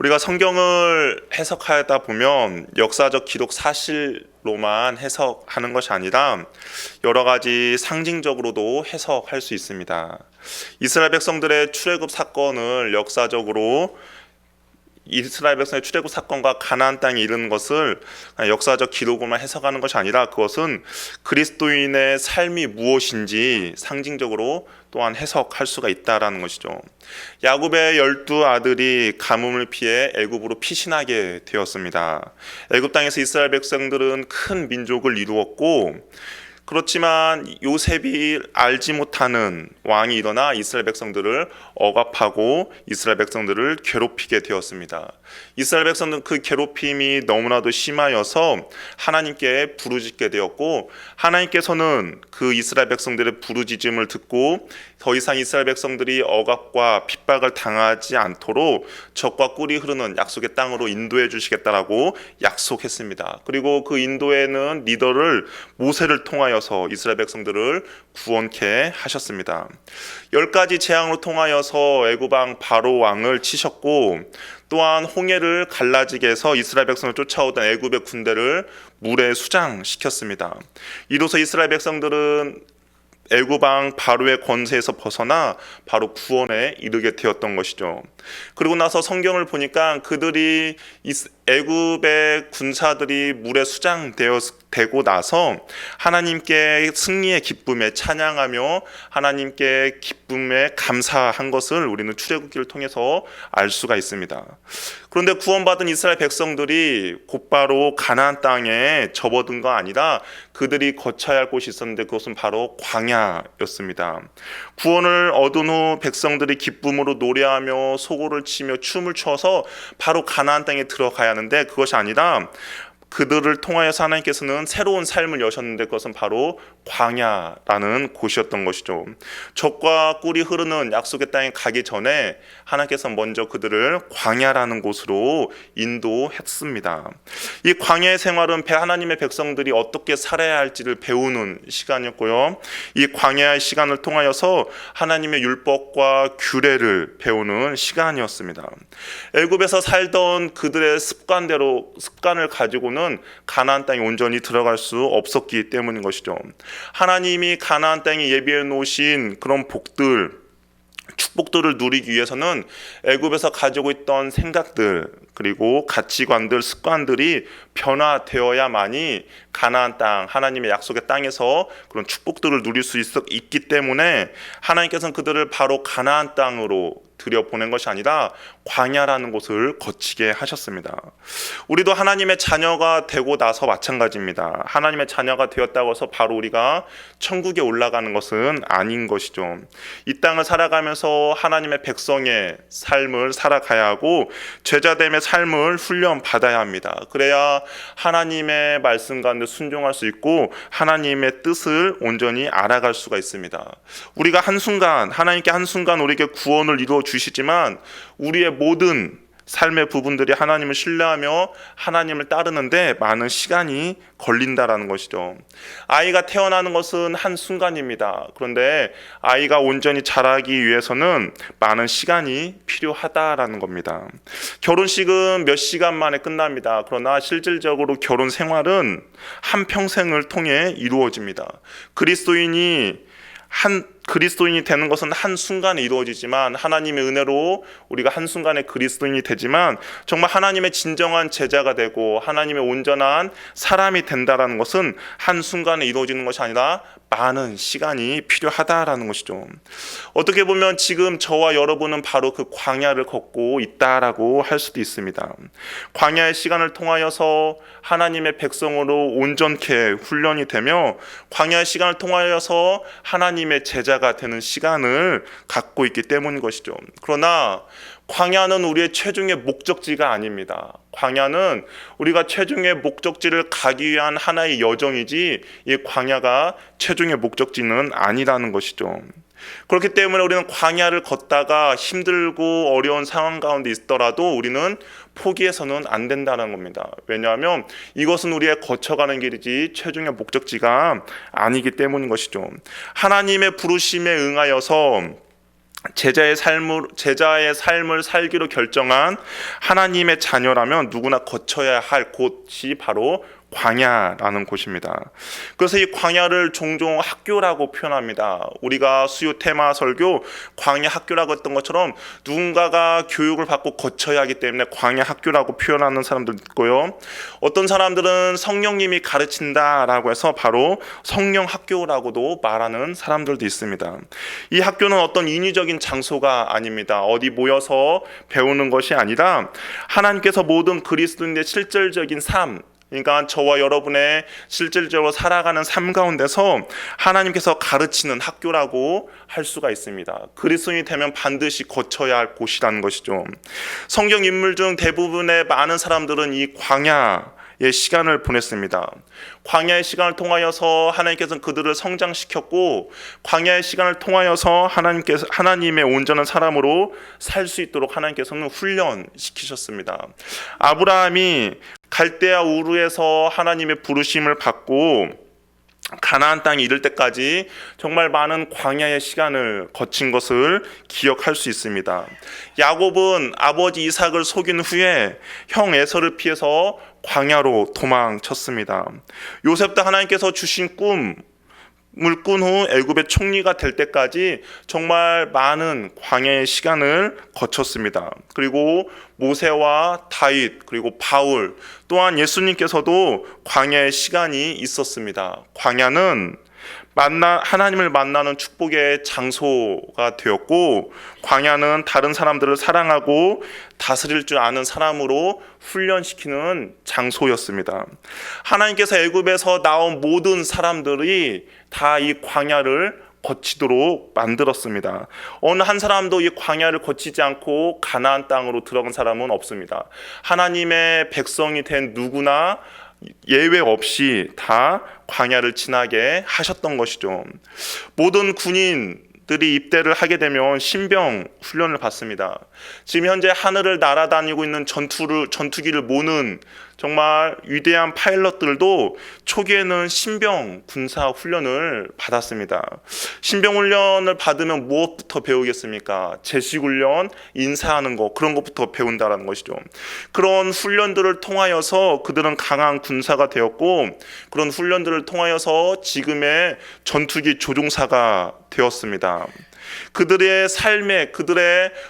우리가 성경을 해석하다 보면 역사적 기록 사실로만 해석하는 것이 아니라 여러 가지 상징적으로도 해석할 수 있습니다. 이스라엘 백성들의 출애굽 사건을 역사적으로 이스라엘 백성의 출애굽 사건과 가나안 땅에 이르는 것을 역사적 기록으로만 해석하는 것이 아니라 그것은 그리스도인의 삶이 무엇인지 상징적으로 또한 해석할 수가 있다라는 것이죠. 야곱의 12아들이 가뭄을 피해 애굽으로 피신하게 되었습니다. 애굽 땅에서 이스라엘 백성들은 큰 민족을 이루었고, 그렇지만 요셉이 알지 못하는 왕이 일어나 이스라엘 백성들을 억압하고 이스라엘 백성들을 괴롭히게 되었습니다. 이스라엘 백성들은 그 괴롭힘이 너무나도 심하여서 하나님께 부르짖게 되었고, 하나님께서는 그 이스라엘 백성들의 부르짖음을 듣고 더 이상 이스라엘 백성들이 억압과 핍박을 당하지 않도록 적과 꿀이 흐르는 약속의 땅으로 인도해 주시겠다라고 약속했습니다. 그리고 그 인도에는 리더를 모세를 통하여서 이스라엘 백성들을 구원케 하셨습니다. 10가지 재앙으로 통하여서 애굽 왕 바로 왕을 치셨고, 또한 홍해를 갈라지게 해서 이스라엘 백성을 쫓아오던 애굽의 군대를 물에 수장시켰습니다. 이로써 이스라엘 백성들은 애굽 왕 바로의 권세에서 벗어나 바로 구원에 이르게 되었던 것이죠. 그리고 나서 성경을 보니까 그들이 애굽의 군사들이 물에 수장되고 나서 하나님께 승리의 기쁨에 찬양하며 하나님께 기쁨에 감사한 것을 우리는 출애굽기를 통해서 알 수가 있습니다. 그런데 구원받은 이스라엘 백성들이 곧바로 가나안 땅에 접어든 거 아니라 그들이 거쳐야 할 곳이 있었는데 그것은 바로 광야였습니다. 구원을 얻은 후 백성들이 기쁨으로 노래하며 소고를 치며 춤을 춰서 바로 가나안 땅에 들어가야 하는데 그것이 아니라 그들을 통하여서 하나님께서는 새로운 삶을 여셨는데 그것은 바로 광야라는 곳이었던 것이죠. 적과 꿀이 흐르는 약속의 땅에 가기 전에 하나님께서 먼저 그들을 광야라는 곳으로 인도했습니다. 이 광야의 생활은 하나님의 백성들이 어떻게 살아야 할지를 배우는 시간이었고요. 이 광야의 시간을 통하여서 하나님의 율법과 규례를 배우는 시간이었습니다. 애굽에서 살던 그들의 습관을 가지고는 가나안 땅에 온전히 들어갈 수 없었기 때문인 것이죠. 하나님이 가나안 땅에 예비해 놓으신 그런 축복들을 누리기 위해서는 애굽에서 가지고 있던 생각들 그리고 가치관들, 습관들이 변화되어야만이 가나안 땅, 하나님의 약속의 땅에서 그런 축복들을 누릴 수 있기 때문에 하나님께서는 그들을 바로 가나안 땅으로 들여보낸 것이 아니라 광야라는 곳을 거치게 하셨습니다. 우리도 하나님의 자녀가 되고 나서 마찬가지입니다. 하나님의 자녀가 되었다고 해서 바로 우리가 천국에 올라가는 것은 아닌 것이죠. 이 땅을 살아가면서 하나님의 백성의 삶을 살아가야 하고 제자됨의 삶을 훈련받아야 합니다. 그래야 하나님의 말씀 가운데 순종할 수 있고 하나님의 뜻을 온전히 알아갈 수가 있습니다. 우리가 하나님께 한순간 우리에게 구원을 이루어 주시지만 우리의 모든 삶의 부분들이 하나님을 신뢰하며 하나님을 따르는데 많은 시간이 걸린다라는 것이죠. 아이가 태어나는 것은 한순간입니다. 그런데 아이가 온전히 자라기 위해서는 많은 시간이 필요하다라는 겁니다. 결혼식은 몇 시간 만에 끝납니다. 그러나 실질적으로 결혼 생활은 한평생을 통해 이루어집니다. 그리스도인이 되는 것은 한순간에 이루어지지만 하나님의 은혜로 우리가 한순간에 그리스도인이 되지만 정말 하나님의 진정한 제자가 되고 하나님의 온전한 사람이 된다는 것은 한순간에 이루어지는 것이 아니라 많은 시간이 필요하다라는 것이죠. 어떻게 보면 지금 저와 여러분은 바로 그 광야를 걷고 있다라고 할 수도 있습니다. 광야의 시간을 통하여서 하나님의 백성으로 온전케 훈련이 되며 광야의 시간을 통하여서 하나님의 제자가 되는 시간을 갖고 있기 때문인 것이죠. 그러나 광야는 우리의 최종의 목적지가 아닙니다. 광야는 우리가 최종의 목적지를 가기 위한 하나의 여정이지 이 광야가 최종의 목적지는 아니라는 것이죠. 그렇기 때문에 우리는 광야를 걷다가 힘들고 어려운 상황 가운데 있더라도 우리는 포기해서는 안 된다는 겁니다. 왜냐하면 이것은 우리의 거쳐가는 길이지 최종의 목적지가 아니기 때문인 것이죠. 하나님의 부르심에 응하여서 제자의 삶을 살기로 결정한 하나님의 자녀라면 누구나 거쳐야 할 곳이 바로 광야라는 곳입니다. 그래서 이 광야를 종종 학교라고 표현합니다. 우리가 수요 테마 설교 광야 학교라고 했던 것처럼 누군가가 교육을 받고 거쳐야 하기 때문에 광야 학교라고 표현하는 사람들 있고요. 어떤 사람들은 성령님이 가르친다라고 해서 바로 성령 학교라고도 말하는 사람들도 있습니다. 이 학교는 어떤 인위적인 장소가 아닙니다. 어디 모여서 배우는 것이 아니라 하나님께서 모든 그리스도인의 실질적인 삶, 그러니까 저와 여러분의 실질적으로 살아가는 삶 가운데서 하나님께서 가르치는 학교라고 할 수가 있습니다. 그리스도인이 되면 반드시 거쳐야 할 곳이라는 것이죠. 성경 인물 중 대부분의 많은 사람들은 이 광야의 시간을 보냈습니다. 광야의 시간을 통하여서 하나님께서는 그들을 성장시켰고, 광야의 시간을 통하여서 하나님의 온전한 사람으로 살 수 있도록 하나님께서는 훈련시키셨습니다. 아브라함이 갈대아 우르에서 하나님의 부르심을 받고 가나안 땅에 이를 때까지 정말 많은 광야의 시간을 거친 것을 기억할 수 있습니다. 야곱은 아버지 이삭을 속인 후에 형 에서를 피해서 광야로 도망쳤습니다. 요셉도 하나님께서 주신 꿈을 꾼 후 애굽의 총리가 될 때까지 정말 많은 광야의 시간을 거쳤습니다. 그리고 모세와 다윗, 그리고 바울, 또한 예수님께서도 광야의 시간이 있었습니다. 광야는 하나님을 만나는 축복의 장소가 되었고, 광야는 다른 사람들을 사랑하고 다스릴 줄 아는 사람으로 훈련시키는 장소였습니다. 하나님께서 애굽에서 나온 모든 사람들이 다 이 광야를 거치도록 만들었습니다. 어느 한 사람도 이 광야를 거치지 않고 가나안 땅으로 들어간 사람은 없습니다. 하나님의 백성이 된 누구나 예외 없이 다 광야를 지나게 하셨던 것이죠. 모든 군인들이 입대를 하게 되면 신병 훈련을 받습니다. 지금 현재 하늘을 날아다니고 있는 전투기를 모는 정말 위대한 파일럿들도 초기에는 신병 군사 훈련을 받았습니다. 신병 훈련을 받으면 무엇부터 배우겠습니까? 제식 훈련, 인사하는 거, 그런 것부터 배운다는 것이죠. 그런 훈련들을 통하여서 그들은 강한 군사가 되었고, 그런 훈련들을 통하여서 지금의 전투기 조종사가 되었습니다. 그들의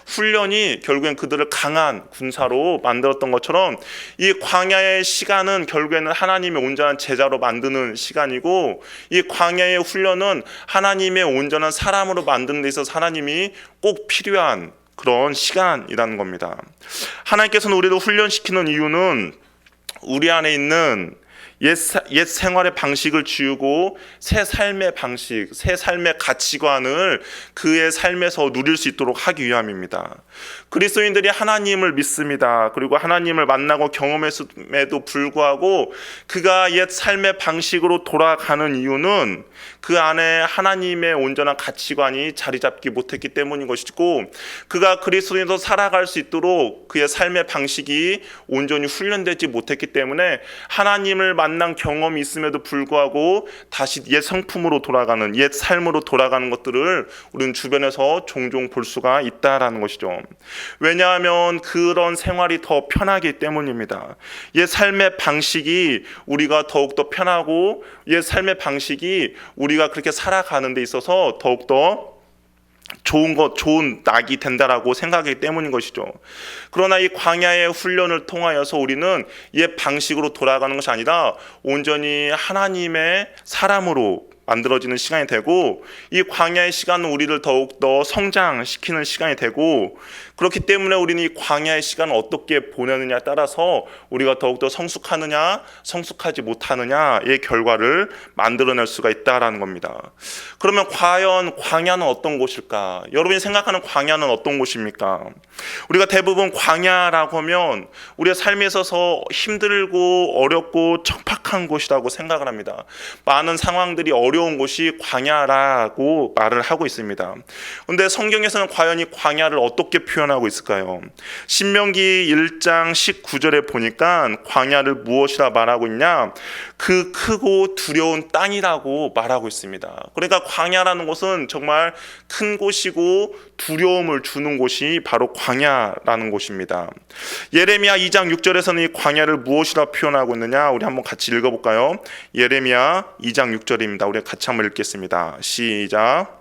훈련이 결국엔 그들을 강한 군사로 만들었던 것처럼, 이 광야의 시간은 결국에는 하나님의 온전한 제자로 만드는 시간이고, 이 광야의 훈련은 하나님의 온전한 사람으로 만드는 데 있어서 하나님이 꼭 필요한 그런 시간이라는 겁니다. 하나님께서는 우리를 훈련시키는 이유는 우리 안에 있는 옛 생활의 방식을 지우고 새 삶의 방식, 새 삶의 가치관을 그의 삶에서 누릴 수 있도록 하기 위함입니다. 그리스도인들이 하나님을 믿습니다. 그리고 하나님을 만나고 경험했음에도 불구하고 그가 옛 삶의 방식으로 돌아가는 이유는 그 안에 하나님의 온전한 가치관이 자리 잡기 못했기 때문인 것이고, 그가 그리스도인으로 살아갈 수 있도록 그의 삶의 방식이 온전히 훈련되지 못했기 때문에 하나님을 만난 경험이 있음에도 불구하고 다시 옛 성품으로 돌아가는, 옛 삶으로 돌아가는 것들을 우리는 주변에서 종종 볼 수가 있다라는 것이죠. 왜냐하면 그런 생활이 더 편하기 때문입니다. 옛 삶의 방식이 우리가 더욱더 편하고, 옛 삶의 방식이 우리가 그렇게 살아가는 데 있어서 더욱더 좋은 낙이 된다라고 생각하기 때문인 것이죠. 그러나 이 광야의 훈련을 통하여서 우리는 옛 방식으로 돌아가는 것이 아니라 온전히 하나님의 사람으로 만들어지는 시간이 되고, 이 광야의 시간은 우리를 더욱더 성장시키는 시간이 되고, 그렇기 때문에 우리는 이 광야의 시간을 어떻게 보내느냐에 따라서 우리가 더욱더 성숙하느냐 성숙하지 못하느냐의 결과를 만들어낼 수가 있다라는 겁니다. 그러면 과연 광야는 어떤 곳일까? 여러분이 생각하는 광야는 어떤 곳입니까? 우리가 대부분 광야라고 하면 우리의 삶에 있어서 힘들고 어렵고 척박한 척박한 곳이라고 생각을 합니다. 많은 상황들이 어려운 곳이 광야라고 말을 하고 있습니다. 그런데 성경에서는 과연 이 광야를 어떻게 표현하고 있을까요? 신명기 1장 19절에 보니까 광야를 무엇이라 말하고 있냐? 그 크고 두려운 땅이라고 말하고 있습니다. 그러니까 광야라는 곳은 정말 큰 곳이고 두려움을 주는 곳이 바로 광야라는 곳입니다. 예레미야 2장 6절에서는 이 광야를 무엇이라 표현하고 있느냐? 우리 한번 같이 읽어볼까요? 예레미야 2장 6절입니다. 우리 같이 한번 읽겠습니다. 시작.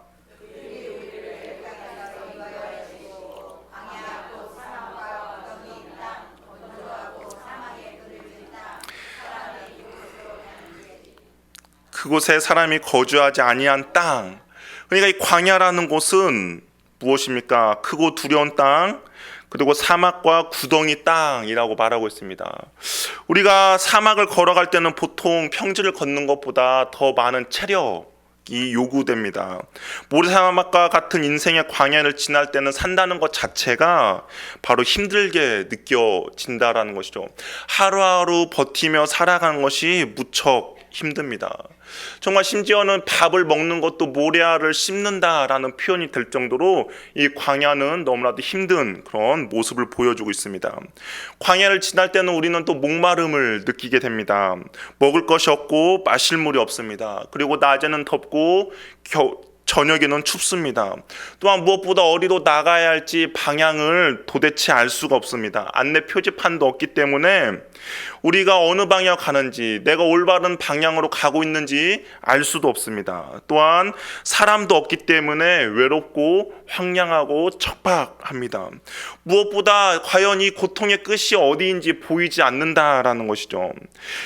그곳에 사람이 거주하지 아니한 땅. 그러니까 이 광야라는 곳은 무엇입니까? 크고 두려운 땅, 그리고 사막과 구덩이 땅이라고 말하고 있습니다. 우리가 사막을 걸어갈 때는 보통 평지를 걷는 것보다 더 많은 체력이 요구됩니다. 모래사막과 같은 인생의 광야를 지날 때는 산다는 것 자체가 바로 힘들게 느껴진다라는 것이죠. 하루하루 버티며 살아가는 것이 무척 힘듭니다. 정말 심지어는 밥을 먹는 것도 모래알을 씹는다라는 표현이 될 정도로 이 광야는 너무나도 힘든 그런 모습을 보여주고 있습니다. 광야를 지날 때는 우리는 또 목마름을 느끼게 됩니다. 먹을 것이 없고 마실 물이 없습니다. 그리고 낮에는 덥고 저녁에는 춥습니다. 또한 무엇보다 어디로 나가야 할지 방향을 도대체 알 수가 없습니다. 안내 표지판도 없기 때문에 우리가 어느 방향 가는지, 내가 올바른 방향으로 가고 있는지 알 수도 없습니다. 또한 사람도 없기 때문에 외롭고 황량하고 척박합니다. 무엇보다 과연 이 고통의 끝이 어디인지 보이지 않는다라는 것이죠.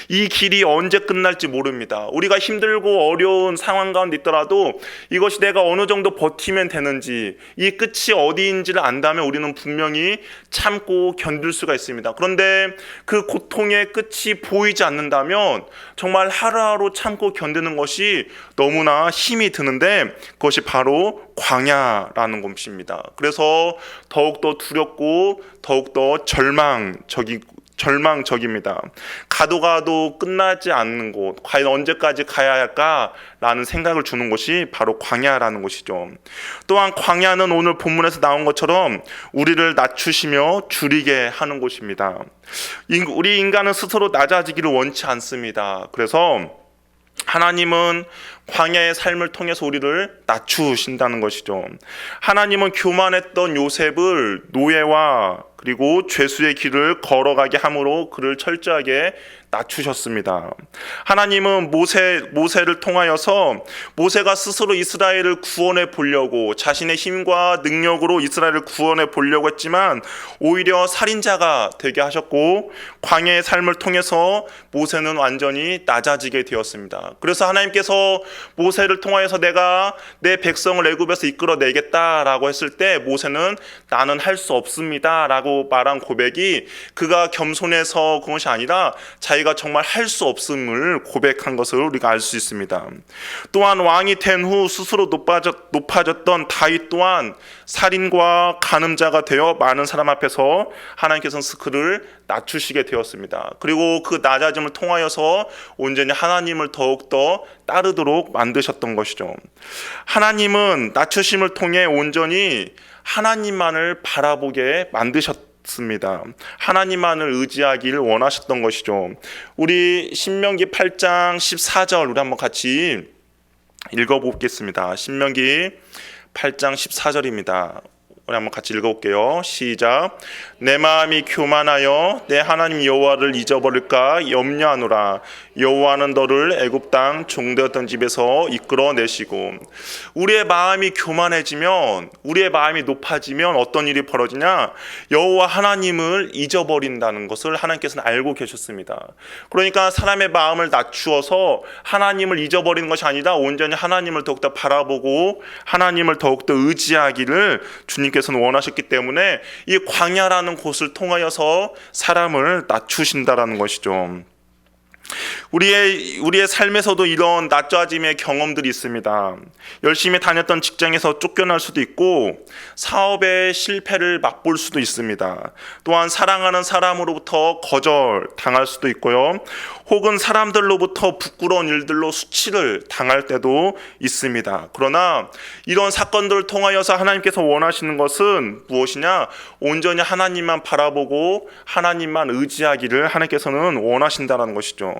이 길이 언제 끝날지 모릅니다. 우리가 힘들고 어려운 상황 가운데 있더라도 이것이 내가 어느 정도 버티면 되는지, 이 끝이 어디인지를 안다면 우리는 분명히 참고 견딜 수가 있습니다. 그런데 그 고통의 끝이 보이지 않는다면 정말 하루하루 참고 견디는 것이 너무나 힘이 드는데 그것이 바로 광야라는 것입니다. 그래서 더욱더 두렵고 더욱더 절망적입니다. 가도 끝나지 않는 곳, 과연 언제까지 가야 할까라는 생각을 주는 곳이 바로 광야라는 것이죠. 또한 광야는 오늘 본문에서 나온 것처럼 우리를 낮추시며 줄이게 하는 곳입니다. 우리 인간은 스스로 낮아지기를 원치 않습니다. 그래서 하나님은 광야의 삶을 통해서 우리를 낮추신다는 것이죠. 하나님은 교만했던 요셉을 노예와 그리고 죄수의 길을 걸어가게 함으로 그를 철저하게 낮추셨습니다. 하나님은 모세를 통하여서 모세가 스스로 이스라엘을 구원해 보려고 자신의 힘과 능력으로 이스라엘을 구원해 보려고 했지만 오히려 살인자가 되게 하셨고 광야의 삶을 통해서 모세는 완전히 낮아지게 되었습니다. 그래서 하나님께서 모세를 통하여서 내가 내 백성을 애굽에서 이끌어내겠다라고 했을 때 모세는 나는 할 수 없습니다 라고 말한 고백이 그가 겸손해서 그것이 아니라 자기가 정말 할 수 없음을 고백한 것을 우리가 알 수 있습니다. 또한 왕이 된 후 스스로 높아졌던 다윗 또한 살인과 간음자가 되어 많은 사람 앞에서 하나님께서는 그를 낮추시게 되었습니다. 그리고 그 낮아짐을 통하여서 온전히 하나님을 더욱더 따르도록 만드셨던 것이죠. 하나님은 낮추심을 통해 온전히 하나님만을 바라보게 만드셨습니다. 하나님만을 의지하기를 원하셨던 것이죠. 우리 신명기 8장 14절 우리 한번 같이 읽어보겠습니다. 신명기 8장 14절입니다. 우리 한번 같이 읽어볼게요. 시작. 내 마음이 교만하여 내 하나님 여호와를 잊어버릴까 염려하노라. 여호와는 너를 애굽 땅 종되었던 집에서 이끌어내시고. 우리의 마음이 교만해지면, 우리의 마음이 높아지면 어떤 일이 벌어지냐? 여호와 하나님을 잊어버린다는 것을 하나님께서는 알고 계셨습니다. 그러니까 사람의 마음을 낮추어서 하나님을 잊어버리는 것이 아니라 온전히 하나님을 더욱더 바라보고 하나님을 더욱더 의지하기를 주님께서는 원하셨기 때문에 이 광야라는 곳을 통하여서 사람을 낮추신다라는 것이죠. 우리의 삶에서도 이런 낮아짐의 경험들이 있습니다. 열심히 다녔던 직장에서 쫓겨날 수도 있고 사업의 실패를 맛볼 수도 있습니다. 또한 사랑하는 사람으로부터 거절당할 수도 있고요. 혹은 사람들로부터 부끄러운 일들로 수치를 당할 때도 있습니다. 그러나 이런 사건들을 통하여서 하나님께서 원하시는 것은 무엇이냐? 온전히 하나님만 바라보고 하나님만 의지하기를 하나님께서는 원하신다는 것이죠.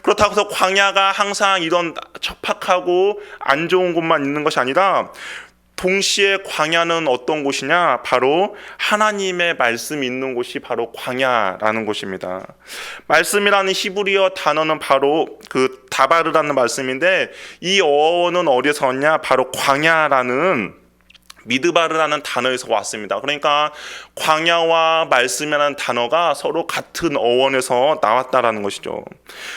그렇다고 해서 광야가 항상 이런 척박하고 안 좋은 곳만 있는 것이 아니라 동시에 광야는 어떤 곳이냐? 바로 하나님의 말씀이 있는 곳이 바로 광야라는 곳입니다. 말씀이라는 히브리어 단어는 바로 그 다바르라는 말씀인데 이 어원은 어디서 왔냐? 바로 광야라는 미드바르라는 단어에서 왔습니다. 그러니까 광야와 말씀이라는 단어가 서로 같은 어원에서 나왔다라는 것이죠.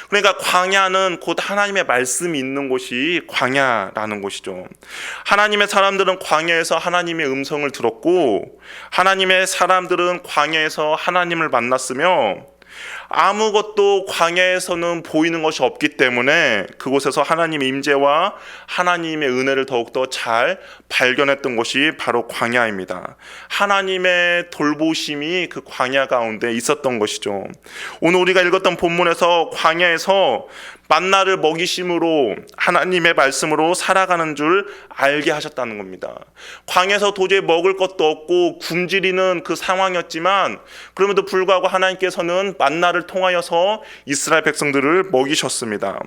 그러니까 광야는 곧 하나님의 말씀이 있는 곳이 광야라는 곳이죠. 하나님의 사람들은 광야에서 하나님의 음성을 들었고 하나님의 사람들은 광야에서 하나님을 만났으며 아무것도 광야에서는 보이는 것이 없기 때문에 그곳에서 하나님의 임재와 하나님의 은혜를 더욱더 잘 발견했던 곳이 바로 광야입니다. 하나님의 돌보심이 그 광야 가운데 있었던 것이죠. 오늘 우리가 읽었던 본문에서 광야에서 만나를 먹이심으로 하나님의 말씀으로 살아가는 줄 알게 하셨다는 겁니다. 광야에서 도저히 먹을 것도 없고 굶주리는 그 상황이었지만 그럼에도 불구하고 하나님께서는 만나를 통하여서 이스라엘 백성들을 먹이셨습니다.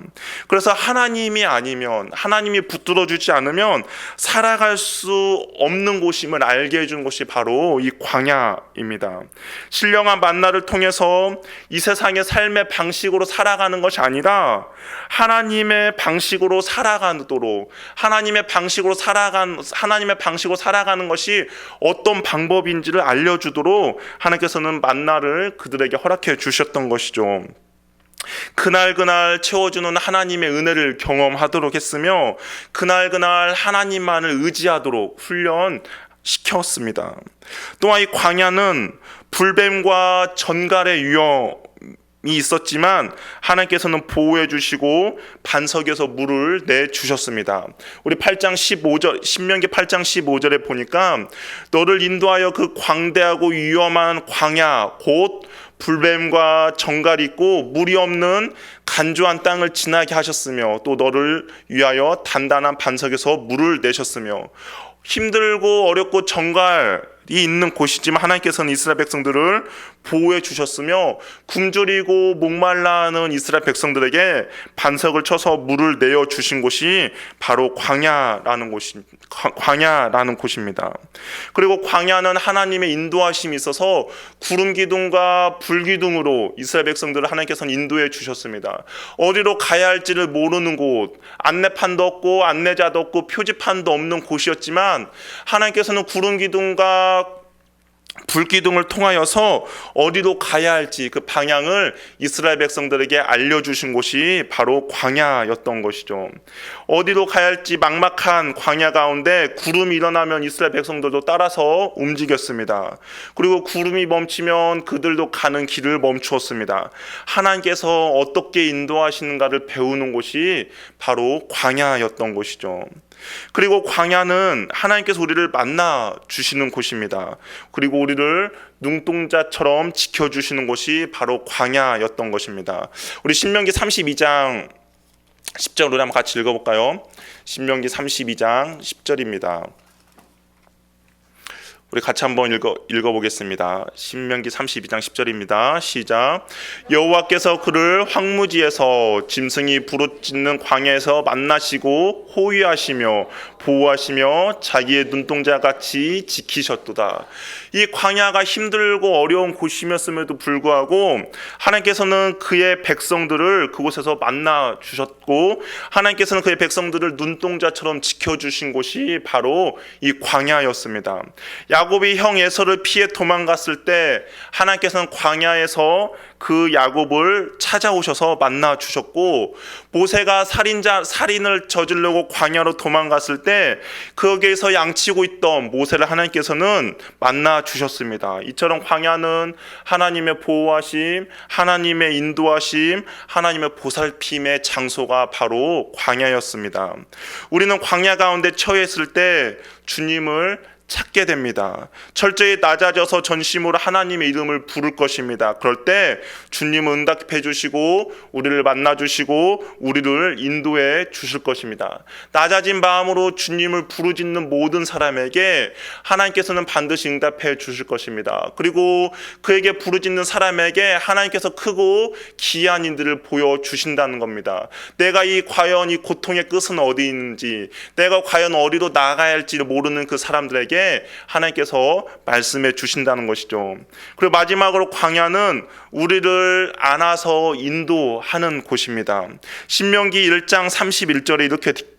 그래서 하나님이 아니면 하나님이 붙들어 주지 않으면 살아갈 수 없는 곳임을 알게 해준 곳이 바로 이 광야입니다. 신령한 만나를 통해서 이 세상의 삶의 방식으로 살아가는 것이 아니라 하나님의 방식으로 살아가도록 하나님의 방식으로 살아가는 것이 어떤 방법인지를 알려주도록 하나님께서는 만나를 그들에게 허락해 주셨던 것이죠. 그날 채워주는 하나님의 은혜를 경험하도록 했으며 그날 하나님만을 의지하도록 훈련시켰습니다. 또한 이 광야는 불뱀과 전갈의 위험이 있었지만 하나님께서는 보호해 주시고 반석에서 물을 내주셨습니다. 우리 8장 15절 신명기 8장 15절에 보니까 너를 인도하여 그 광대하고 위험한 광야 곧 불뱀과 정갈이 있고 물이 없는 간조한 땅을 지나게 하셨으며 또 너를 위하여 단단한 반석에서 물을 내셨으며 힘들고 어렵고 정갈이 있는 곳이지만 하나님께서는 이스라엘 백성들을 보호해 주셨으며 굶주리고 목말라하는 이스라엘 백성들에게 반석을 쳐서 물을 내어 주신 곳이 바로 광야라는 곳입니다. 그리고 광야는 하나님의 인도하심이 있어서 구름 기둥과 불 기둥으로 이스라엘 백성들을 하나님께서는 인도해 주셨습니다. 어디로 가야 할지를 모르는 곳, 안내판도 없고 안내자도 없고 표지판도 없는 곳이었지만 하나님께서는 구름 기둥과 불기둥을 통하여서 어디로 가야 할지 그 방향을 이스라엘 백성들에게 알려주신 곳이 바로 광야였던 것이죠. 어디로 가야 할지 막막한 광야 가운데 구름이 일어나면 이스라엘 백성들도 따라서 움직였습니다. 그리고 구름이 멈추면 그들도 가는 길을 멈추었습니다. 하나님께서 어떻게 인도하시는가를 배우는 곳이 바로 광야였던 것이죠. 그리고 광야는 하나님께서 우리를 만나 주시는 곳입니다. 그리고 우리를 눈동자처럼 지켜주시는 곳이 바로 광야였던 것입니다. 우리 신명기 32장 10절 우리 한번 같이 읽어볼까요? 신명기 32장 10절입니다. 우리 같이 한번 읽어보겠습니다. 신명기 32장 10절입니다. 시작. 여호와께서 그를 황무지에서 짐승이 부르짖는 광야에서 만나시고 호위하시며 보호하시며 자기의 눈동자같이 지키셨도다. 이 광야가 힘들고 어려운 곳이었음에도 불구하고 하나님께서는 그의 백성들을 그곳에서 만나 주셨고 하나님께서는 그의 백성들을 눈동자처럼 지켜주신 곳이 바로 이 광야였습니다. 야곱이 형 에서를 피해 도망갔을 때 하나님께서는 광야에서 그 야곱을 찾아오셔서 만나 주셨고, 모세가 살인을 저지르려고 광야로 도망갔을 때 거기에서 양치고 있던 모세를 하나님께서는 만나 주셨습니다. 이처럼 광야는 하나님의 보호하심, 하나님의 인도하심, 하나님의 보살핌의 장소가 바로 광야였습니다. 우리는 광야 가운데 처해 있을 때 주님을 찾게 됩니다. 철저히 낮아져서 전심으로 하나님의 이름을 부를 것입니다. 그럴 때 주님은 응답해 주시고 우리를 만나 주시고 우리를 인도해 주실 것입니다. 낮아진 마음으로 주님을 부르짖는 모든 사람에게 하나님께서는 반드시 응답해 주실 것입니다. 그리고 그에게 부르짖는 사람에게 하나님께서 크고 기이한 일들을 보여주신다는 겁니다. 내가 과연 이 고통의 끝은 어디 있는지, 내가 과연 어디로 나아가야 할지 모르는 그 사람들에게 하나님께서 말씀해 주신다는 것이죠. 그리고 마지막으로 광야는 우리를 안아서 인도하는 곳입니다. 신명기 1장 31절에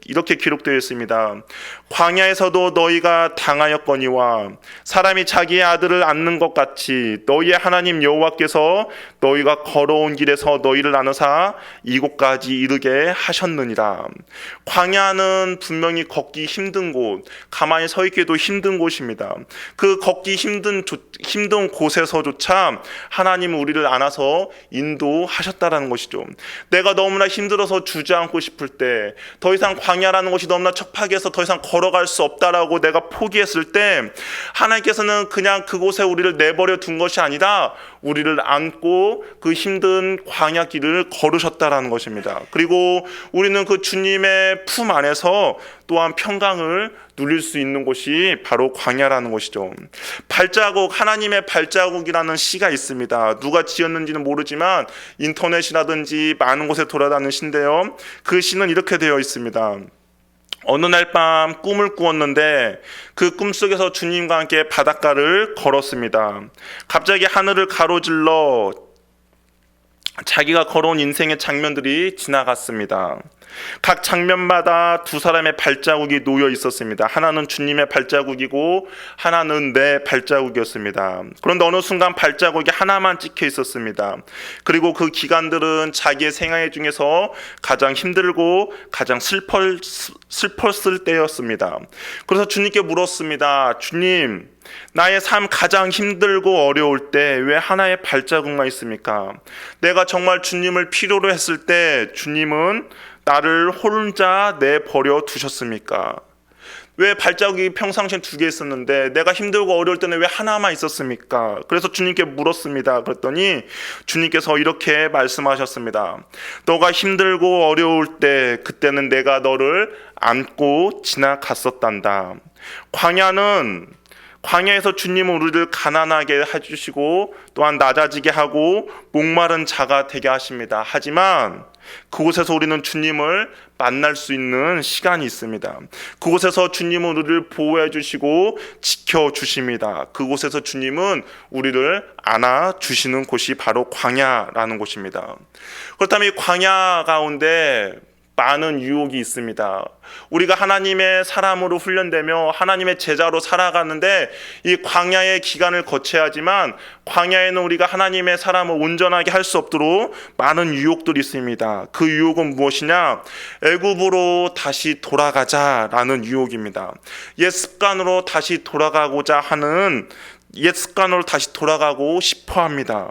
이렇게 기록되어 있습니다. 광야에서도 너희가 당하였거니와 사람이 자기의 아들을 안는 것 같이 너희의 하나님 여호와께서 너희가 걸어온 길에서 너희를 안으사 이곳까지 이르게 하셨느니라. 광야는 분명히 걷기 힘든 곳, 가만히 서 있기도 힘든 곳입니다. 그 걷기 힘든 곳에서조차 하나님은 우리를 안아서 인도하셨다라는 것이죠. 내가 너무나 힘들어서 주저앉고 싶을 때, 더 이상 광야라는 것이 너무나 척박해서 더 이상 걸어갈 수 없다라고 내가 포기했을 때 하나님께서는 그냥 그곳에 우리를 내버려 둔 것이 아니라 우리를 안고 그 힘든 광야 길을 걸으셨다라는 것입니다. 그리고 우리는 그 주님의 품 안에서 또한 평강을 누릴 수 있는 곳이 바로 광야라는 것이죠. 발자국, 하나님의 발자국이라는 시가 있습니다. 누가 지었는지는 모르지만 인터넷이라든지 많은 곳에 돌아다니는 시인데요, 그 시는 이렇게 되어 있습니다. 어느 날 밤 꿈을 꾸었는데 그 꿈속에서 주님과 함께 바닷가를 걸었습니다. 갑자기 하늘을 가로질러 자기가 걸어온 인생의 장면들이 지나갔습니다. 각 장면마다 두 사람의 발자국이 놓여 있었습니다. 하나는 주님의 발자국이고 하나는 내 발자국이었습니다. 그런데 어느 순간 발자국이 하나만 찍혀 있었습니다. 그리고 그 기간들은 자기의 생애 중에서 가장 힘들고 가장 슬펐을 때였습니다. 그래서 주님께 물었습니다. 주님, 나의 삶 가장 힘들고 어려울 때 왜 하나의 발자국만 있습니까? 내가 정말 주님을 필요로 했을 때 주님은 나를 혼자 내버려 두셨습니까? 왜 발자국이 평상시에 두 개 있었는데 내가 힘들고 어려울 때는 왜 하나만 있었습니까? 그래서 주님께 물었습니다. 그랬더니 주님께서 이렇게 말씀하셨습니다. 너가 힘들고 어려울 때 그때는 내가 너를 안고 지나갔었단다. 광야에서 주님은 우리를 가난하게 해주시고 또한 낮아지게 하고 목마른 자가 되게 하십니다. 하지만 그곳에서 우리는 주님을 만날 수 있는 시간이 있습니다. 그곳에서 주님은 우리를 보호해 주시고 지켜주십니다. 그곳에서 주님은 우리를 안아주시는 곳이 바로 광야라는 곳입니다. 그렇다면 이 광야 가운데 많은 유혹이 있습니다. 우리가 하나님의 사람으로 훈련되며 하나님의 제자로 살아가는데 이 광야의 기간을 거쳐야 하지만 광야에는 우리가 하나님의 사람을 온전하게 할 수 없도록 많은 유혹들이 있습니다. 그 유혹은 무엇이냐? 애굽으로 다시 돌아가자라는 유혹입니다. 옛 습관으로 다시 돌아가고자 하는 옛 습관으로 다시 돌아가고 싶어 합니다.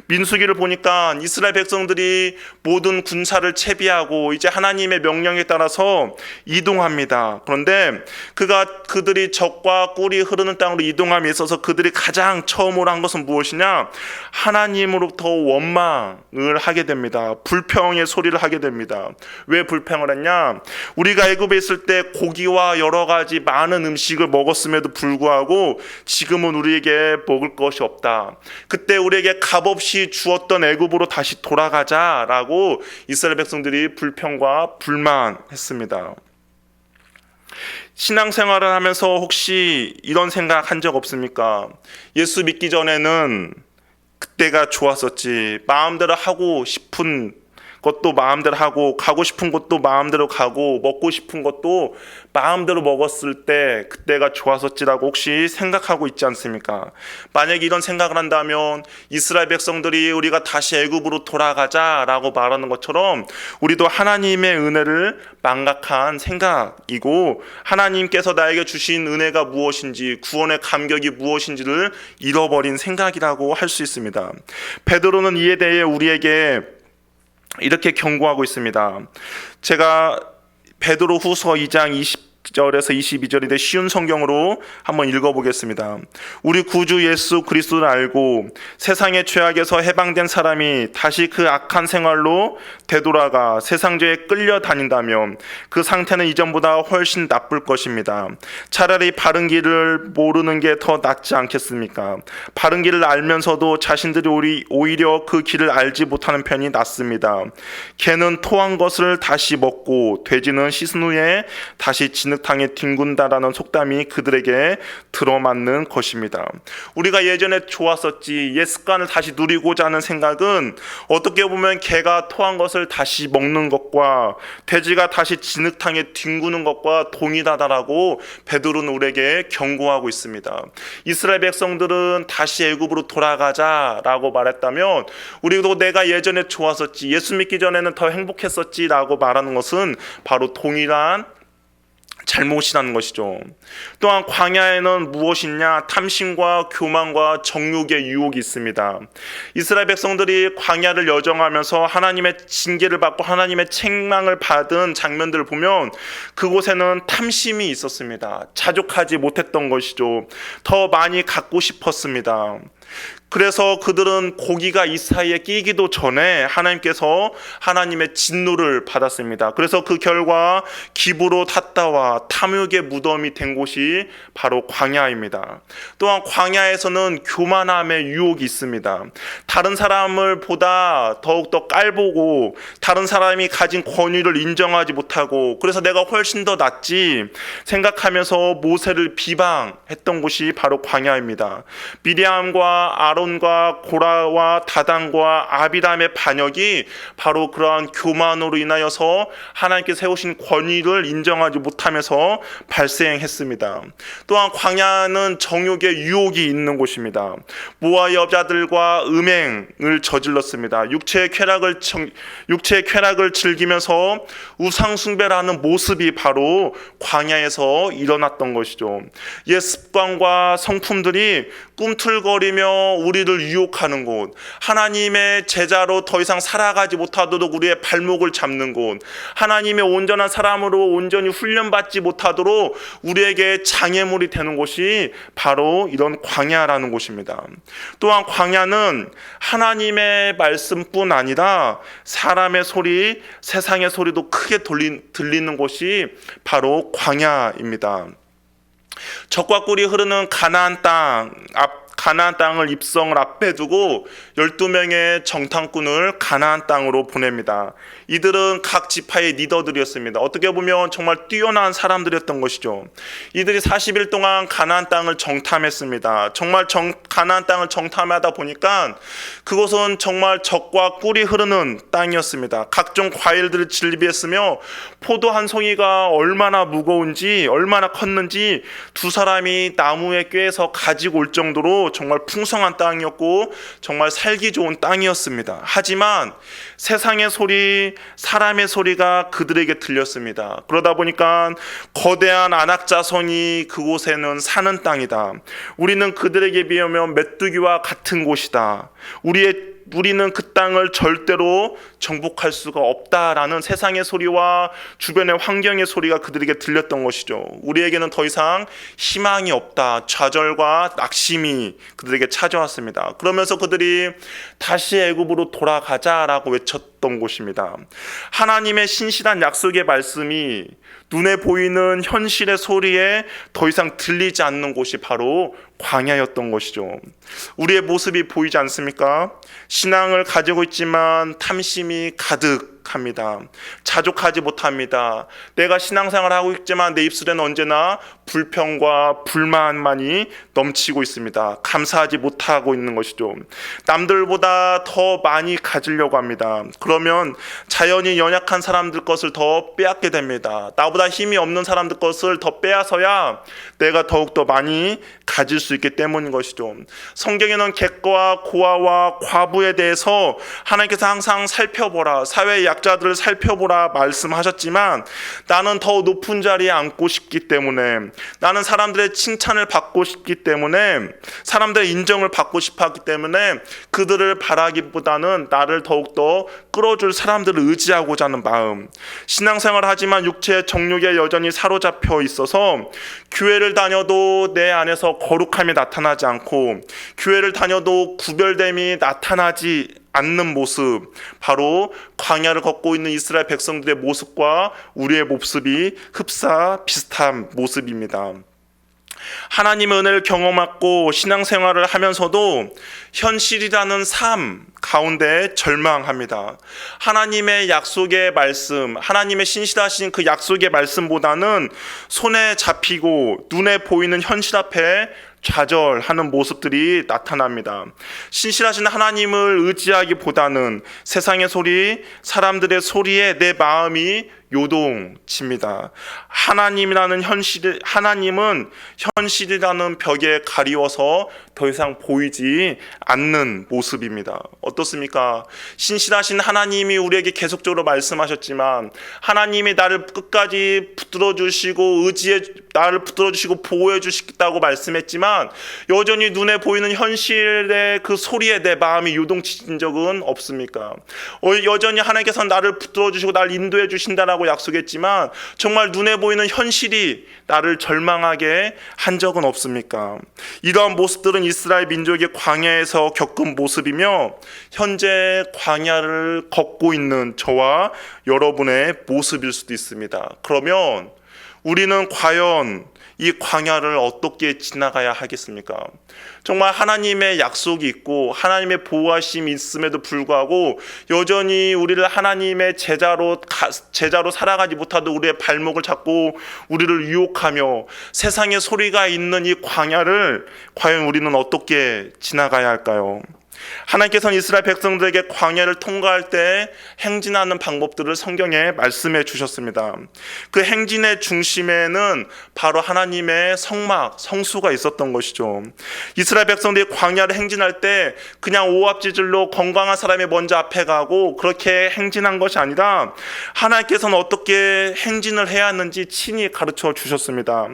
민수기를 보니까 이스라엘 백성들이 모든 군사를 채비하고 이제 하나님의 명령에 따라서 이동합니다. 그런데 그들이 적과 꿀이 흐르는 땅으로 이동함에 있어서 그들이 가장 처음으로 한 것은 무엇이냐? 하나님으로부터 원망을 하게 됩니다. 불평의 소리를 하게 됩니다. 왜 불평을 했냐? 우리가 애굽에 있을 때 고기와 여러 가지 많은 음식을 먹었음에도 불구하고 지금은 우리에게 먹을 것이 없다. 그때 우리에게 값없이 주었던 애굽으로 다시 돌아가자라고 이스라엘 백성들이 불평과 불만했습니다. 신앙생활을 하면서 혹시 이런 생각 한 적 없습니까? 예수 믿기 전에는 그때가 좋았었지, 마음대로 하고 싶은 것도 마음대로 하고, 가고 싶은 곳도 마음대로 가고, 먹고 싶은 것도 마음대로 먹었을 때 그때가 좋았었지라고 혹시 생각하고 있지 않습니까? 만약에 이런 생각을 한다면 이스라엘 백성들이 우리가 다시 애굽으로 돌아가자라고 말하는 것처럼 우리도 하나님의 은혜를 망각한 생각이고, 하나님께서 나에게 주신 은혜가 무엇인지, 구원의 감격이 무엇인지를 잃어버린 생각이라고 할 수 있습니다. 베드로는 이에 대해 우리에게 이렇게 경고하고 있습니다. 제가 베드로 후서 2장 20절에서 22절인데 쉬운 성경으로 한번 읽어보겠습니다. 우리 구주 예수 그리스도를 알고 세상의 죄악에서 해방된 사람이 다시 그 악한 생활로 되돌아가 세상죄에 끌려다닌다면 그 상태는 이전보다 훨씬 나쁠 것입니다. 차라리 바른 길을 모르는 게 더 낫지 않겠습니까? 바른 길을 알면서도 자신들이 오히려 그 길을 알지 못하는 편이 낫습니다. 개는 토한 것을 다시 먹고 돼지는 씻은 후에 다시 진흙탕에 뒹군다라는 속담이 그들에게 들어맞는 것입니다. 우리가 예전에 좋았었지, 옛 습관을 다시 누리고자 하는 생각은 어떻게 보면 개가 토한 것을 다시 먹는 것과 돼지가 다시 진흙탕에 뒹구는 것과 동일하다라고 베드로는 우리에게 경고하고 있습니다. 이스라엘 백성들은 다시 애굽으로 돌아가자라고 말했다면 우리도 내가 예전에 좋았었지, 예수 믿기 전에는 더 행복했었지라고 말하는 것은 바로 동일한 잘못이라는 것이죠. 또한 광야에는 무엇이냐? 탐심과 교만과 정욕의 유혹이 있습니다. 이스라엘 백성들이 광야를 여정하면서 하나님의 징계를 받고 하나님의 책망을 받은 장면들을 보면 그곳에는 탐심이 있었습니다. 자족하지 못했던 것이죠. 더 많이 갖고 싶었습니다. 그래서 그들은 고기가 이 사이에 끼기도 전에 하나님께서 하나님의 진노를 받았습니다. 그래서 그 결과 기브로 탔다와 탐욕의 무덤이 된 곳이 바로 광야입니다. 또한 광야에서는 교만함의 유혹이 있습니다. 다른 사람을 보다 더욱더 깔보고 다른 사람이 가진 권위를 인정하지 못하고 그래서 내가 훨씬 더 낫지 생각하면서 모세를 비방했던 곳이 바로 광야입니다. 미리암과 아론과 고라와 다단과 아비람의 반역이 바로 그러한 교만으로 인하여서 하나님께 세우신 권위를 인정하지 못하면서 발생했습니다. 또한 광야는 정욕의 유혹이 있는 곳입니다. 모아 여자들과 음행을 저질렀습니다. 육체의 쾌락을 즐기면서 우상 숭배를 하는 모습이 바로 광야에서 일어났던 것이죠. 옛 습관과 성품들이 꿈틀거리며 우리를 유혹하는 곳, 하나님의 제자로 더 이상 살아가지 못하도록 우리의 발목을 잡는 곳, 하나님의 온전한 사람으로 온전히 훈련받지 못하도록 우리에게 장애물이 되는 곳이 바로 이런 광야라는 곳입니다. 또한 광야는 하나님의 말씀뿐 아니라 사람의 소리, 세상의 소리도 크게 들리는 곳이 바로 광야입니다. 젖과 꿀이 흐르는 가나안 땅을 입성을 앞에 두고 12명의 정탐꾼을 가나안 땅으로 보냅니다. 이들은 각 지파의 리더들이었습니다. 어떻게 보면 정말 뛰어난 사람들이었던 것이죠. 이들이 40일 동안 가나안 땅을 정탐했습니다. 정말 가나안 땅을 정탐하다 보니까 그곳은 정말 젖과 꿀이 흐르는 땅이었습니다. 각종 과일들을 즐비했으며 포도 한 송이가 얼마나 무거운지 얼마나 컸는지 두 사람이 나무에 꿰서 가지고 올 정도로 정말 풍성한 땅이었고 정말 살기 좋은 땅이었습니다. 하지만 세상의 소리, 사람의 소리가 그들에게 들렸습니다. 그러다 보니까 거대한 안악 자손이 그곳에는 사는 땅이다. 우리는 그들에게 비하면 메뚜기와 같은 곳이다. 우리는 그 땅을 절대로 정복할 수가 없다라는 세상의 소리와 주변의 환경의 소리가 그들에게 들렸던 것이죠. 우리에게는 더 이상 희망이 없다. 좌절과 낙심이 그들에게 찾아왔습니다. 그러면서 그들이 다시 애굽으로 돌아가자라고 외쳤던 곳입니다. 하나님의 신실한 약속의 말씀이 눈에 보이는 현실의 소리에 더 이상 들리지 않는 곳이 바로 광야였던 것이죠. 우리의 모습이 보이지 않습니까? 신앙을 가지고 있지만 탐심이 가득 가득합니다. 자족하지 못합니다. 내가 신앙생활을 하고 있지만 내 입술에는 언제나 불평과 불만만이 넘치고 있습니다. 감사하지 못하고 있는 것이죠. 남들보다 더 많이 가지려고 합니다. 그러면 자연히 연약한 사람들 것을 더 빼앗게 됩니다. 나보다 힘이 없는 사람들 것을 더 빼앗아야 내가 더욱더 많이 가질 수 있기 때문인 것이죠. 성경에는 객과 고아와 과부에 대해서 하나님께서 항상 살펴보라, 사회의 약자들을 살펴보라 말씀하셨지만, 나는 더 높은 자리에 앉고 싶기 때문에, 나는 사람들의 칭찬을 받고 싶기 때문에, 사람들의 인정을 받고 싶어 하기 때문에 그들을 바라기보다는 나를 더욱더 끌어줄 사람들을 의지하고자 하는 마음, 신앙생활을 하지만 육체의 정욕에 여전히 사로잡혀 있어서 교회를 다녀도 내 안에서 거룩함이 나타나지 않고, 교회를 다녀도 구별됨이 나타나지 않는 모습, 바로 광야를 걷고 있는 이스라엘 백성들의 모습과 우리의 모습이 흡사 비슷한 모습입니다. 하나님의 은혜를 경험하고 신앙생활을 하면서도 현실이라는 삶 가운데 절망합니다. 하나님의 약속의 말씀, 하나님의 신실하신 그 약속의 말씀보다는 손에 잡히고 눈에 보이는 현실 앞에 좌절하는 모습들이 나타납니다. 신실하신 하나님을 의지하기보다는 세상의 소리, 사람들의 소리에 내 마음이 요동칩니다. 하나님은 현실이라는 벽에 가리워서 더 이상 보이지 않는 모습입니다. 어떻습니까? 신실하신 하나님이 우리에게 계속적으로 말씀하셨지만, 하나님이 나를 끝까지 붙들어 주시고 나를 붙들어 주시고 보호해 주시겠다고 말씀했지만, 여전히 눈에 보이는 현실의 그 소리에 내 마음이 요동친 적은 없습니까? 여전히 하나님께서 나를 붙들어 주시고 나를 인도해 주신다라고 약속했지만, 정말 눈에 보이는 현실이 나를 절망하게 한 적은 없습니까? 이러한 모습들은 이스라엘 민족이 광야에서 겪은 모습이며, 현재 광야를 걷고 있는 저와 여러분의 모습일 수도 있습니다. 그러면 우리는 과연 이 광야를 어떻게 지나가야 하겠습니까? 정말 하나님의 약속이 있고 하나님의 보호하심이 있음에도 불구하고 여전히 우리를 하나님의 제자로 살아가지 못하도 우리의 발목을 잡고 우리를 유혹하며 세상의 소리가 있는 이 광야를 과연 우리는 어떻게 지나가야 할까요? 하나님께서는 이스라엘 백성들에게 광야를 통과할 때 행진하는 방법들을 성경에 말씀해 주셨습니다. 그 행진의 중심에는 바로 하나님의 성수가 있었던 것이죠. 이스라엘 백성들이 광야를 행진할 때 그냥 오합지졸로 건강한 사람이 먼저 앞에 가고 그렇게 행진한 것이 아니라, 하나님께서는 어떻게 행진을 해야 하는지 친히 가르쳐 주셨습니다.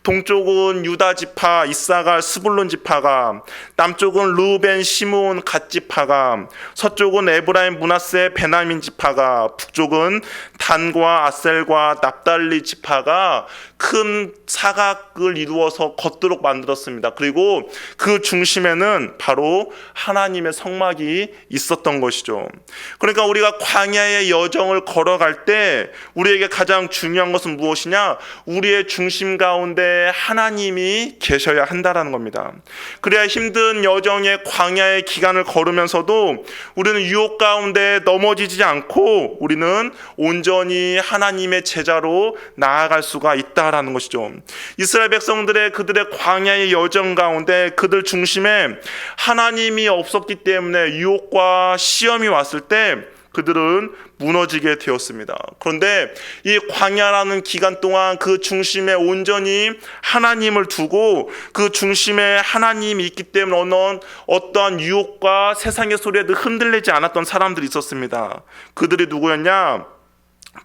동쪽은 유다 지파 이사갈 스불론 지파가, 남쪽은 루벤 시므온 갓 지파가, 서쪽은 에브라임 므낫세 베냐민 지파가, 북쪽은 단과 아셀과 납달리 지파가 큰 사각을 이루어서 걷도록 만들었습니다. 그리고 그 중심에는 바로 하나님의 성막이 있었던 것이죠. 그러니까 우리가 광야의 여정을 걸어갈 때 우리에게 가장 중요한 것은 무엇이냐? 우리의 중심 가운데 하나님이 계셔야 한다라는 겁니다. 그래야 힘든 여정의 광야의 기간을 걸으면서도 우리는 유혹 가운데 넘어지지 않고 우리는 온전히 하나님의 제자로 나아갈 수가 있다라는 것이죠. 이스라엘 백성들의 그들의 광야의 여정 가운데 그들 중심에 하나님이 없었기 때문에 유혹과 시험이 왔을 때 그들은 무너지게 되었습니다. 그런데 이 광야라는 기간 동안 그 중심에 온전히 하나님을 두고 그 중심에 하나님이 있기 때문에 어떠한 유혹과 세상의 소리에 흔들리지 않았던 사람들이 있었습니다. 그들이 누구였냐?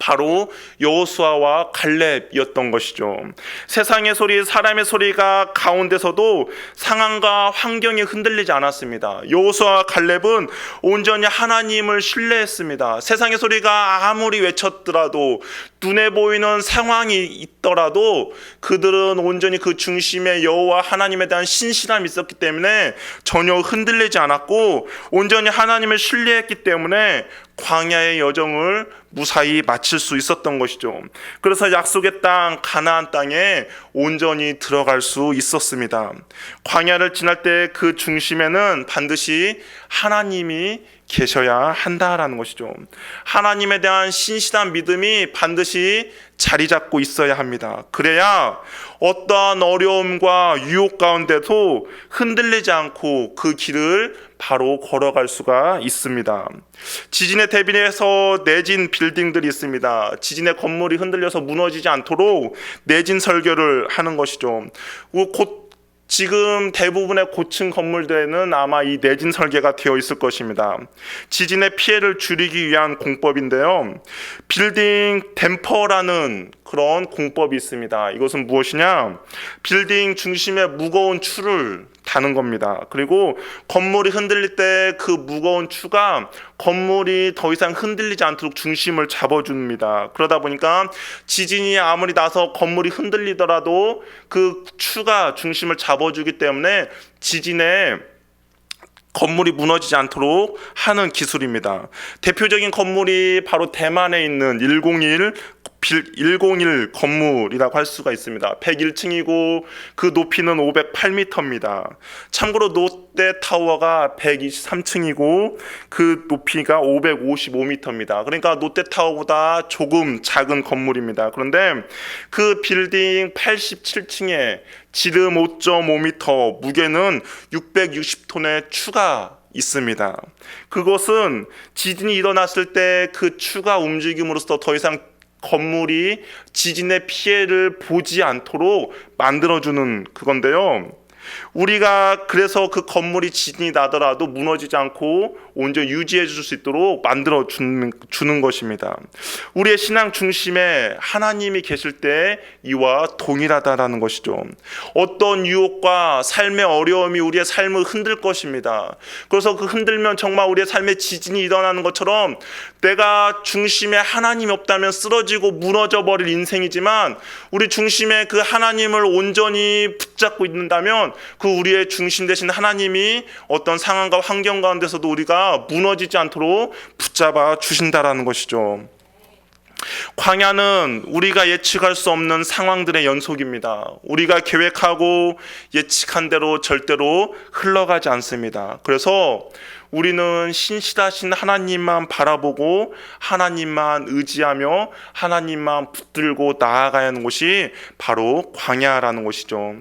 바로 여호수아와 갈렙이었던 것이죠. 세상의 소리, 사람의 소리가 가운데서도 상황과 환경이 흔들리지 않았습니다. 여호수아와 갈렙은 온전히 하나님을 신뢰했습니다. 세상의 소리가 아무리 외쳤더라도, 눈에 보이는 상황이 있더라도 그들은 온전히 그 중심에 여호와 하나님에 대한 신실함이 있었기 때문에 전혀 흔들리지 않았고, 온전히 하나님을 신뢰했기 때문에 광야의 여정을 무사히 마칠 수 있었던 것이죠. 그래서 약속의 땅 가나안 땅에 온전히 들어갈 수 있었습니다. 광야를 지날 때 그 중심에는 반드시 하나님이 계셔야 한다라는 것이죠. 하나님에 대한 신실한 믿음이 반드시 자리 잡고 있어야 합니다. 그래야 어떠한 어려움과 유혹 가운데도 흔들리지 않고 그 길을 바로 걸어갈 수가 있습니다. 지진에 대비해서 내진 빌딩들이 있습니다. 지진의 건물이 흔들려서 무너지지 않도록 내진 설계를 하는 것이죠. 지금 대부분의 고층 건물들에는 아마 이 내진 설계가 되어 있을 것입니다. 지진의 피해를 줄이기 위한 공법인데요. 빌딩 댐퍼라는 그런 공법이 있습니다. 이것은 무엇이냐? 빌딩 중심에 무거운 추를 다는 겁니다. 그리고 건물이 흔들릴 때 그 무거운 추가 건물이 더 이상 흔들리지 않도록 중심을 잡아줍니다. 그러다 보니까 지진이 아무리 나서 건물이 흔들리더라도 그 추가 중심을 잡아주기 때문에 지진에 건물이 무너지지 않도록 하는 기술입니다. 대표적인 건물이 바로 대만에 있는 101 건물이라고 할 수가 있습니다. 101층이고 그 높이는 508m입니다. 참고로 롯데타워가 123층이고 그 높이가 555m입니다. 그러니까 롯데타워보다 조금 작은 건물입니다. 그런데 그 빌딩 87층에 지름 5.5m, 무게는 660톤의 추가 있습니다. 그것은 지진이 일어났을 때 그 추가 움직임으로써 더 이상 건물이 지진의 피해를 보지 않도록 만들어주는 그건데요. 우리가 그래서 그 건물이 지진이 나더라도 무너지지 않고 온전히 유지해 줄 수 있도록 만들어 주는 것입니다. 우리의 신앙 중심에 하나님이 계실 때 이와 동일하다라는 것이죠. 어떤 유혹과 삶의 어려움이 우리의 삶을 흔들 것입니다. 그래서 그 흔들면 정말 우리의 삶에 지진이 일어나는 것처럼 내가 중심에 하나님이 없다면 쓰러지고 무너져 버릴 인생이지만 우리 중심에 그 하나님을 온전히 붙잡고 있는다면 그 우리의 중심 되신 하나님이 어떤 상황과 환경 가운데서도 우리가 무너지지 않도록 붙잡아 주신다라는 것이죠. 광야는 우리가 예측할 수 없는 상황들의 연속입니다. 우리가 계획하고 예측한 대로 절대로 흘러가지 않습니다. 그래서 우리는 신실하신 하나님만 바라보고 하나님만 의지하며 하나님만 붙들고 나아가야 하는 곳이 바로 광야라는 것이죠.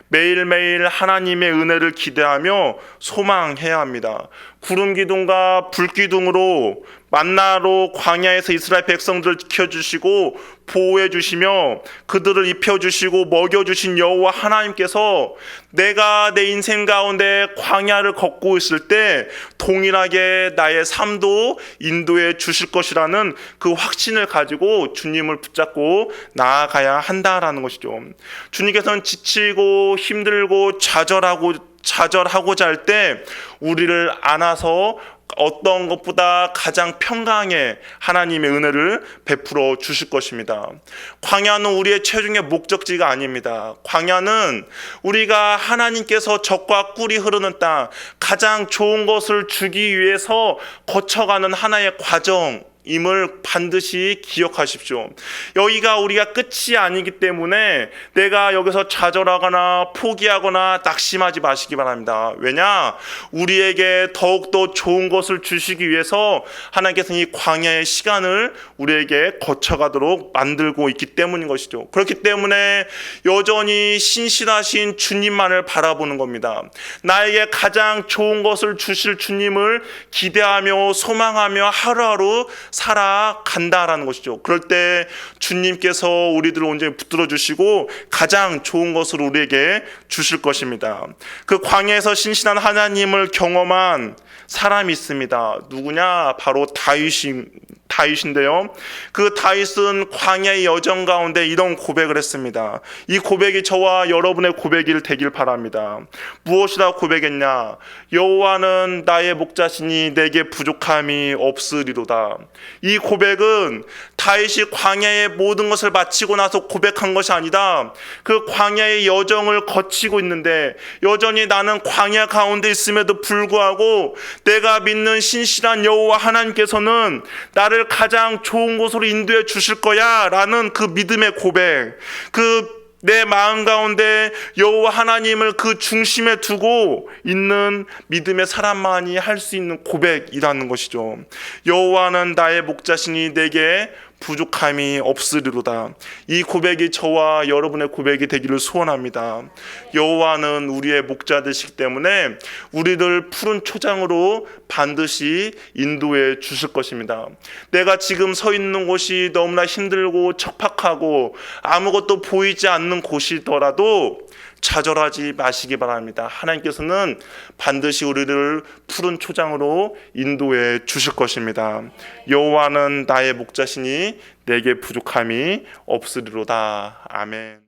매일매일 하나님의 은혜를 기대하며 소망해야 합니다. 구름 기둥과 불 기둥으로 만나로 광야에서 이스라엘 백성들을 지켜주시고 보호해주시며 그들을 입혀주시고 먹여주신 여호와 하나님께서 내가 내 인생 가운데 광야를 걷고 있을 때 동일하게 나의 삶도 인도해 주실 것이라는 그 확신을 가지고 주님을 붙잡고 나아가야 한다라는 것이죠. 주님께서는 지치고 힘들고 좌절하고자 할 때 우리를 안아서 어떤 것보다 가장 평강의 하나님의 은혜를 베풀어 주실 것입니다. 광야는 우리의 최종의 목적지가 아닙니다. 광야는 우리가 하나님께서 젖과 꿀이 흐르는 땅, 가장 좋은 것을 주기 위해서 거쳐가는 하나의 과정 임을 반드시 기억하십시오. 여기가 우리가 끝이 아니기 때문에 내가 여기서 좌절하거나 포기하거나 낙심하지 마시기 바랍니다. 왜냐? 우리에게 더욱더 좋은 것을 주시기 위해서 하나님께서는 이 광야의 시간을 우리에게 거쳐가도록 만들고 있기 때문인 것이죠. 그렇기 때문에 여전히 신실하신 주님만을 바라보는 겁니다. 나에게 가장 좋은 것을 주실 주님을 기대하며 소망하며 하루하루 살아간다라는 것이죠. 그럴 때 주님께서 우리들을 온전히 붙들어 주시고 가장 좋은 것을 우리에게 주실 것입니다. 그 광야에서 신실한 하나님을 경험한 사람이 있습니다. 누구냐? 바로 다윗인데요. 그 다윗은 광야의 여정 가운데 이런 고백을 했습니다. 이 고백이 저와 여러분의 고백이 되길 바랍니다. 무엇이라 고백했냐? 여호와는 나의 목자시니 내게 부족함이 없으리로다. 이 고백은 다윗이 광야의 모든 것을 마치고 나서 고백한 것이 아니다. 그 광야의 여정을 거치고 있는데 여전히 나는 광야 가운데 있음에도 불구하고 내가 믿는 신실한 여호와 하나님께서는 나를 가장 좋은 곳으로 인도해 주실 거야 라는 그 믿음의 고백, 그 내 마음 가운데 여호와 하나님을 그 중심에 두고 있는 믿음의 사람만이 할 수 있는 고백이라는 것이죠. 여호와는 나의 목자시니 내게 부족함이 없으리로다. 이 고백이 저와 여러분의 고백이 되기를 소원합니다. 여호와는 우리의 목자 되시기 때문에 우리를 푸른 초장으로 반드시 인도해 주실 것입니다. 내가 지금 서 있는 곳이 너무나 힘들고 척박하고 아무것도 보이지 않는 곳이더라도 좌절하지 마시기 바랍니다. 하나님께서는 반드시 우리를 푸른 초장으로 인도해 주실 것입니다. 여호와는 나의 목자시니 내게 부족함이 없으리로다. 아멘.